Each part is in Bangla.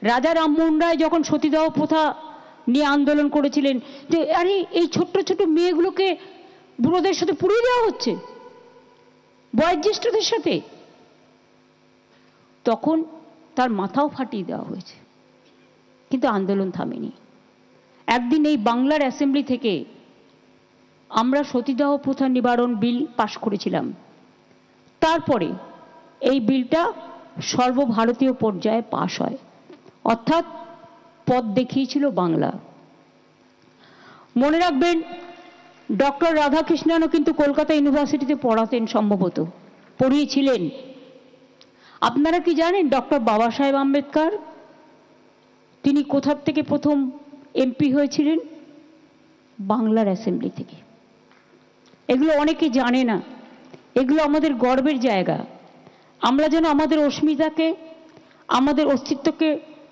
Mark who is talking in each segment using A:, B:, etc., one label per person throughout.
A: রাজা রামমোহন রায় যখন সতীদাহ প্রথা নিয়ে আন্দোলন করেছিলেন যে আরে এই ছোট্ট ছোট মেয়েগুলোকে বুড়োদের সাথে পুড়িয়ে দেওয়া হচ্ছে, বয়োজ্যেষ্ঠদের সাথে, তখন তার মাথাও ফাটিয়ে দেওয়া হয়েছে, কিন্তু আন্দোলন থামেনি। একদিন এই বাংলার অ্যাসেম্বলি থেকে আমরা সতীদাহ প্রথা নিবারণ বিল পাশ করেছিলাম। তারপরে এই বিলটা সর্বভারতীয় পর্যায়ে পাশ হয়, অর্থাৎ পথ দেখিয়েছিল বাংলা। মনে রাখবেন, ডক্টর রাধাকৃষ্ণনও কিন্তু কলকাতা ইউনিভার্সিটিতে পড়াতেন, সম্ভবত পড়িয়েছিলেন। আপনারা কি জানেন ডক্টর বাবা সাহেব আম্বেদকর তিনি কোথা থেকে প্রথম এমপি হয়েছিলেন? বাংলার অ্যাসেম্বলি থেকে। এগুলো অনেকে জানে না, এগুলো আমাদের গর্বের জায়গা। আমরা যেন আমাদের অস্মিতাকে, আমাদের অস্তিত্বকে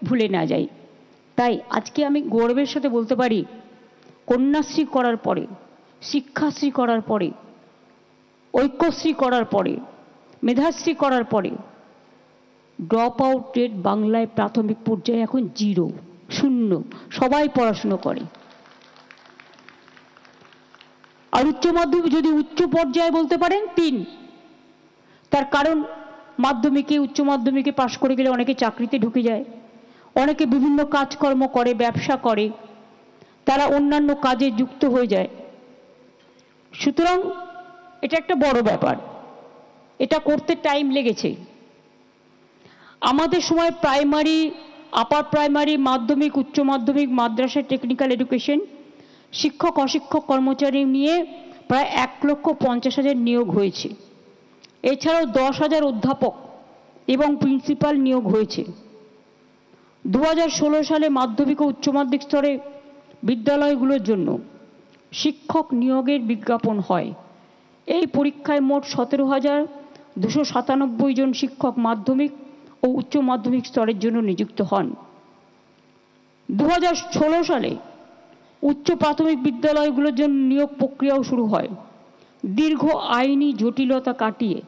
A: ভুলে না যাই। তাই আজকে আমি গর্বের সাথে বলতে পারি, কন্যাশ্রী করার পরে, শিক্ষাশ্রী করার পরে, ঐক্যশ্রী করার পরে, মেধাশ্রী করার পরে ড্রপ আউট রেট বাংলায় প্রাথমিক পর্যায়ে এখন 0, 0। সবাই পড়াশুনো করে। আর উচ্চ মাধ্যমিক, যদি উচ্চ পর্যায়ে বলতে পারেন 3। তার কারণ মাধ্যমিকে, উচ্চ মাধ্যমিকে পাশ করে গেলে অনেকে চাকরিতে ঢুকে যায়, অনেকে বিভিন্ন কাজকর্ম করে, ব্যবসা করে, তারা অন্যান্য কাজে যুক্ত হয়ে যায়। সুতরাং এটা একটা বড় ব্যাপার, এটা করতে টাইম লেগেছে। আমাদের সময় প্রাইমারি, আপার প্রাইমারি, মাধ্যমিক, উচ্চ মাধ্যমিক, মাদ্রাসা, টেকনিক্যাল এডুকেশন, শিক্ষক অশিক্ষক কর্মচারী নিয়ে প্রায় 1,50,000 নিয়োগ হয়েছে। এছাড়াও 10,000 অধ্যাপক এবং প্রিন্সিপাল নিয়োগ হয়েছে। 2016 সালে মাধ্যমিক ও উচ্চ মাধ্যমিক স্তরে বিদ্যালয়গুলোর জন্য শিক্ষক নিয়োগের বিজ্ঞাপন হয়। এই পরীক্ষায় মোট 17,297 জন শিক্ষক মাধ্যমিক ও উচ্চ মাধ্যমিক স্তরের জন্য নিযুক্ত হন। 2016 সালে উচ্চ প্রাথমিক বিদ্যালয়গুলোর জন্য নিয়োগ প্রক্রিয়াও শুরু হয়। দীর্ঘ আইনি জটিলতা কাটিয়ে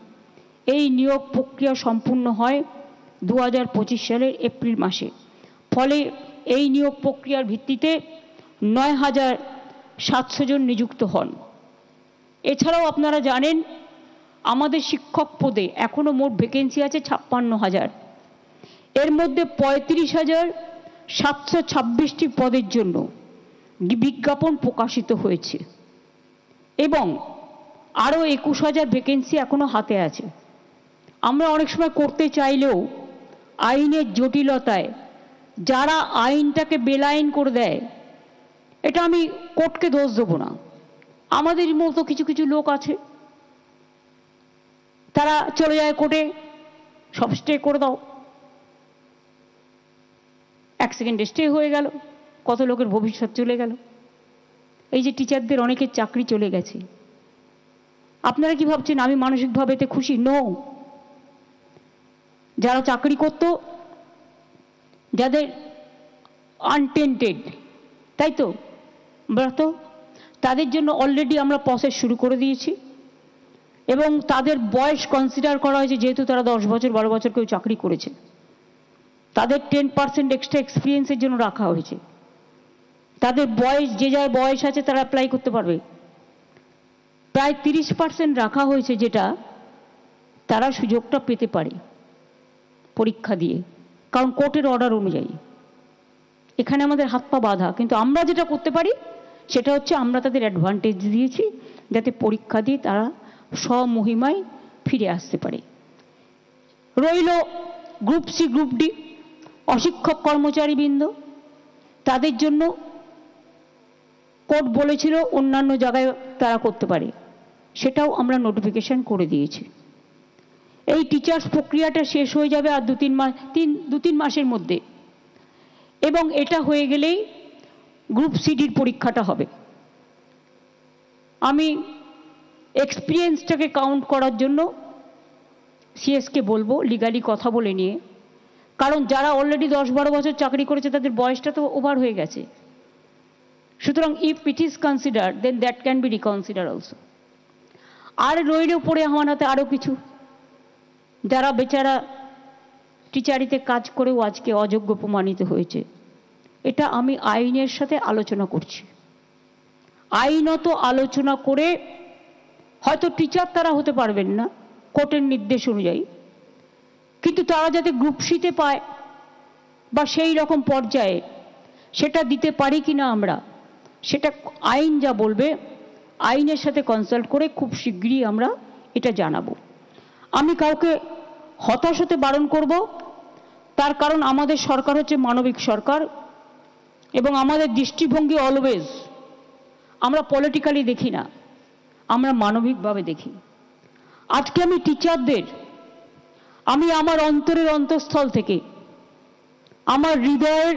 A: এই নিয়োগ প্রক্রিয়া সম্পূর্ণ হয় 2025 সালের এপ্রিল মাসে। ফলে এই নিয়োগ প্রক্রিয়ার ভিত্তিতে 9,700 জন নিযুক্ত হন। এছাড়াও আপনারা জানেন, আমাদের শিক্ষক পদে এখনো মোট ভ্যাকেন্সি আছে 56,000। এর মধ্যে 35,726টি পদের জন্য বিজ্ঞাপন প্রকাশিত হয়েছে এবং আরও 21,000 ভ্যাকেন্সি এখনো হাতে আছে। আমরা অনেক সময় করতে চাইলেও আইনের জটিলতায় যারা আইনটাকে বেলাইন করে দেয়, এটা আমি কোর্টকে দোষ দেব না, আমাদের মতো কিছু কিছু লোক আছে, তারা চলে যায় কোর্টে, সব স্টে করে দাও, 1 সেকেন্ডে স্টে হয়ে গেল, কত লোকের ভবিষ্যৎ চলে গেল। এই যে টিচারদের অনেকের চাকরি চলে গেছে, আপনারা কি ভাবছেন আমি মানসিকভাবে এতে খুশি? নো। যারা চাকরি করত, যাদের আনটেন্টেড, তাই তো ব্রত, তাদের জন্য অলরেডি আমরা প্রসেস শুরু করে দিয়েছি এবং তাদের বয়স কনসিডার করা হয়েছে, যেহেতু তারা 10 বছর 12 বছর কেউ চাকরি করেছে, তাদের 10% এক্সট্রা এক্সপিরিয়েন্সের জন্য রাখা হয়েছে। তাদের বয়স, যে যার বয়স আছে তারা অ্যাপ্লাই করতে পারবে। প্রায় 30% রাখা হয়েছে, যেটা তারা সুযোগটা পেতে পারে পরীক্ষা দিয়ে, কারণ কোর্টের অর্ডার অনুযায়ী। এখানে আমাদের হাত পা বাঁধা, কিন্তু আমরা যেটা করতে পারি সেটা হচ্ছে আমরা তাদের অ্যাডভান্টেজ দিয়েছি যাতে পরীক্ষা দিয়ে তারা স্বমহিমায় ফিরে আসতে পারে। রইল গ্রুপ সি, গ্রুপ ডি, অশিক্ষক কর্মচারীবৃন্দ, তাদের জন্য কোর্ট বলেছিল অন্যান্য জায়গায় তারা করতে পারে, সেটাও আমরা নোটিফিকেশন করে দিয়েছি। এই টিচার্স প্রক্রিয়াটা শেষ হয়ে যাবে আর 2-3 মাসের মধ্যে, এবং এটা হয়ে গেলেই গ্রুপ সিডির পরীক্ষাটা হবে। আমি এক্সপিরিয়েন্সটাকে কাউন্ট করার জন্য সিএসকে বলবো লিগালি কথা বলে নিয়ে, কারণ যারা অলরেডি 10-12 বছর চাকরি করেছে তাদের বয়সটা তো ওভার হয়ে গেছে। সুতরাং if it is considered, then that can be reconsider also. আর রইল পড়ে আমার হাতে আরও কিছু, যারা বেচারা টিচারিতে কাজ করেও আজকে অযোগ্য প্রমাণিত হয়েছে। এটা আমি আইনের সাথে আলোচনা করছি, আইনত আলোচনা করে হয়তো টিচার তারা হতে পারবেন না কোর্টের নির্দেশ অনুযায়ী, কিন্তু তারা যাতে গ্রুপ সিতে পায় বা সেই রকম পর্যায়ে সেটা দিতে পারি কিনা আমরা, সেটা আইন যা বলবে আইনের সাথে কনসাল্ট করে খুব শীঘ্রই আমরা এটা জানাবো। আমি কাউকে হতাশ হতে বারণ করব, তার কারণ আমাদের সরকার হচ্ছে মানবিক সরকার এবং আমাদের দৃষ্টিভঙ্গি অলওয়েজ আমরা পলিটিক্যালি দেখি না, আমরা মানবিকভাবে দেখি। আজকে আমি টিচারদের আমি আমার অন্তরের অন্তঃস্থল থেকে আমার হৃদয়ের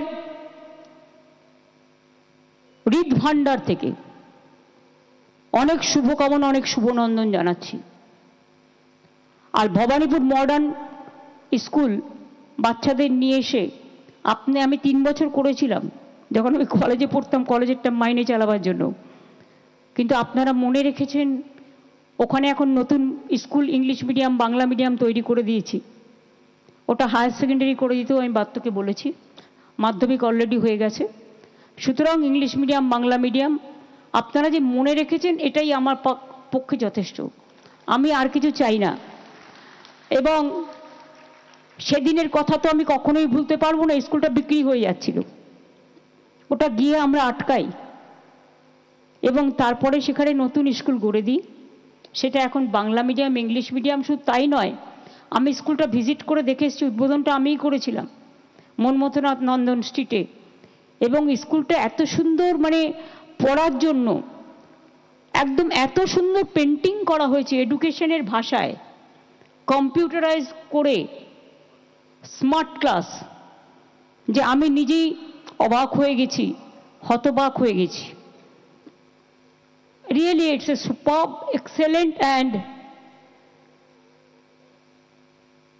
A: হৃদ ভাণ্ডার থেকে অনেক শুভকামনা, অনেক শুভনন্দন জানাচ্ছি। আর ভবানীপুর মডার্ন স্কুল বাচ্চাদের নিয়ে এসে আমি 3 বছর করেছিলাম যখন আমি কলেজে পড়তাম, কলেজেরটা মাইনে চালাবার জন্য, কিন্তু আপনারা মনে রেখেছেন ওখানে এখন নতুন school English medium Bangla medium তৈরি করে দিয়েছি। ওটা হায়ার সেকেন্ডারি করে দিতেও আমি বাত্যকে বলেছি, মাধ্যমিক অলরেডি হয়ে গেছে। সুতরাং ইংলিশ মিডিয়াম বাংলা মিডিয়াম আপনারা যে মনে রেখেছেন এটাই আমার পক্ষে যথেষ্ট, আমি আর কিছু চাই না। এবং সেদিনের কথা তো আমি কখনোই ভুলতে পারবো না, স্কুলটা বিক্রি হয়ে যাচ্ছিল, ওটা গিয়ে আমরা আটকাই এবং তারপরে সেখানে নতুন স্কুল গড়ে দিই। সেটা এখন বাংলা মিডিয়াম ইংলিশ মিডিয়াম। শুধু তাই নয়, আমি স্কুলটা ভিজিট করে দেখে এসেছি, উদ্বোধনটা আমিই করেছিলাম মনমথনাথ নন্দন স্ট্রিটে। এবং স্কুলটা এত সুন্দর, মানে পড়ার জন্য একদম এত সুন্দর পেন্টিং করা হয়েছে এডুকেশনের ভাষায়, কম্পিউটারাইজ করে স্মার্ট ক্লাস, যে আমি নিজেই অবাক হয়ে গেছি, হতবাক হয়ে গেছি। Really, it's a superb, excellent and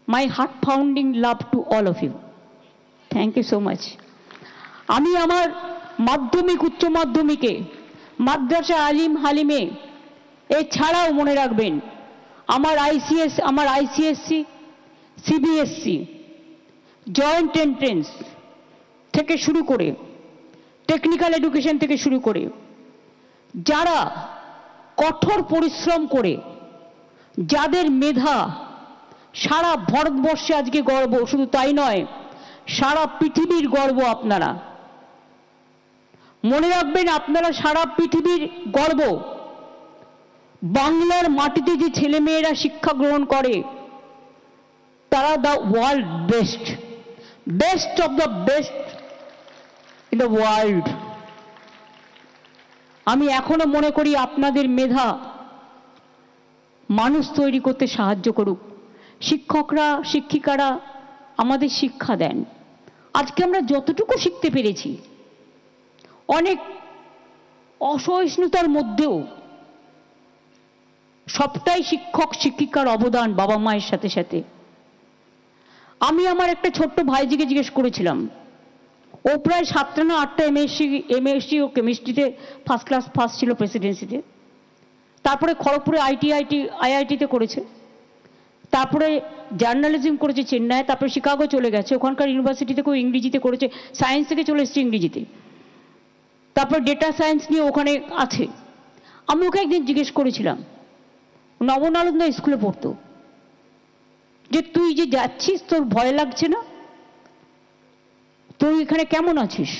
A: my heart-pounding love to all of you. Thank you so much. আমি আমার মাধ্যমিক উচ্চ মাধ্যমিকে মাদ্রাসা আলিম হালিমে এছাড়াও মনে রাখবেন আমার আইসিএসসি সিবিএসসি জয়েন্ট এন্ট্রেন্স থেকে শুরু করে টেকনিক্যাল এডুকেশন থেকে শুরু করে যারা কঠোর পরিশ্রম করে, যাদের মেধা সারা ভারতবর্ষে আজকে গর্ব, শুধু তাই নয় সারা পৃথিবীর গর্ব। আপনারা মনে রাখবেন, আপনারা সারা পৃথিবীর গর্ব। বাংলার মাটিতে যে ছেলেমেয়েরা শিক্ষা গ্রহণ করে তারা the world best, best of the best in the world. আমি এখনো মনে করি আপনাদের মেধা মানুষ তৈরি করতে সাহায্য করুক। শিক্ষকরা শিক্ষিকারা আমাদের শিক্ষা দেন। আজকে আমরা যতটুকু শিখতে পেরেছি, অনেক অসহিষ্ণুতার মধ্যেও সবটাই শিক্ষক শিক্ষিকার অবদান, বাবা মায়ের সাথে সাথে। আমি আমার একটা ছোট্ট ভাইজিকে জিজ্ঞেস করেছিলাম, ও প্রায় 7টা না 8টা এমএসসি ও কেমিস্ট্রিতে ফার্স্ট ক্লাস ফার্স্ট ছিল প্রেসিডেন্সিতে, তারপরে খড়গপুরে আইআইটিতে করেছে, তারপরে জার্নালিজম করেছে চেন্নাই, তারপরে শিকাগো চলে গেছে, ওখানকার ইউনিভার্সিটি থেকেও ইংরেজিতে করেছে, সায়েন্স থেকে চলে এসেছে ইংরেজিতে, তারপর ডেটা সায়েন্স নিয়ে ওখানে আছে। আমি ওকে একদিন জিজ্ঞেস করেছিলাম, নবনালন্দা স্কুলে পড়তো, যে তুই যে যাচ্ছিস তোর ভয় লাগছে না, তুই এখানে কেমন আছিস?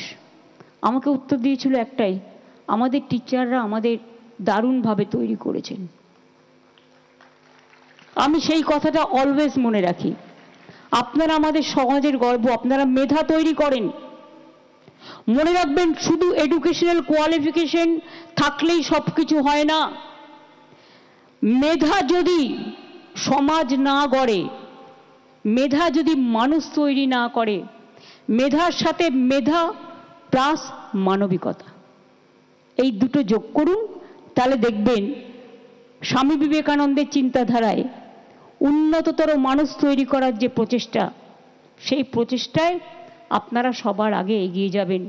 A: আমাকে উত্তর দিয়েছিল একটাই, আমাদের টিচাররা আমাদের দারুণভাবে তৈরি করেছেন। আমি সেই কথাটা অলওয়েজ মনে রাখি। আপনারা আমাদের সমাজের গর্ব, আপনারা মেধা তৈরি করেন। মনে রাখবেন, শুধু এডুকেশনাল কোয়ালিফিকেশন থাকলেই সবকিছু হয় না। মেধা যদি সমাজ না গড়ে, মেধা যদি মানুষ তৈরি না করে, মেধার সাথে মেধা প্লাস মানবিকতা, এই দুটো যোগ করুন, তাহলে দেখবেন স্বামী বিবেকানন্দের চিন্তাধারায় উন্নততর মানুষ তৈরি করার যে প্রচেষ্টা, সেই প্রচেষ্টায় আপনারা সবার আগে এগিয়ে যাবেন।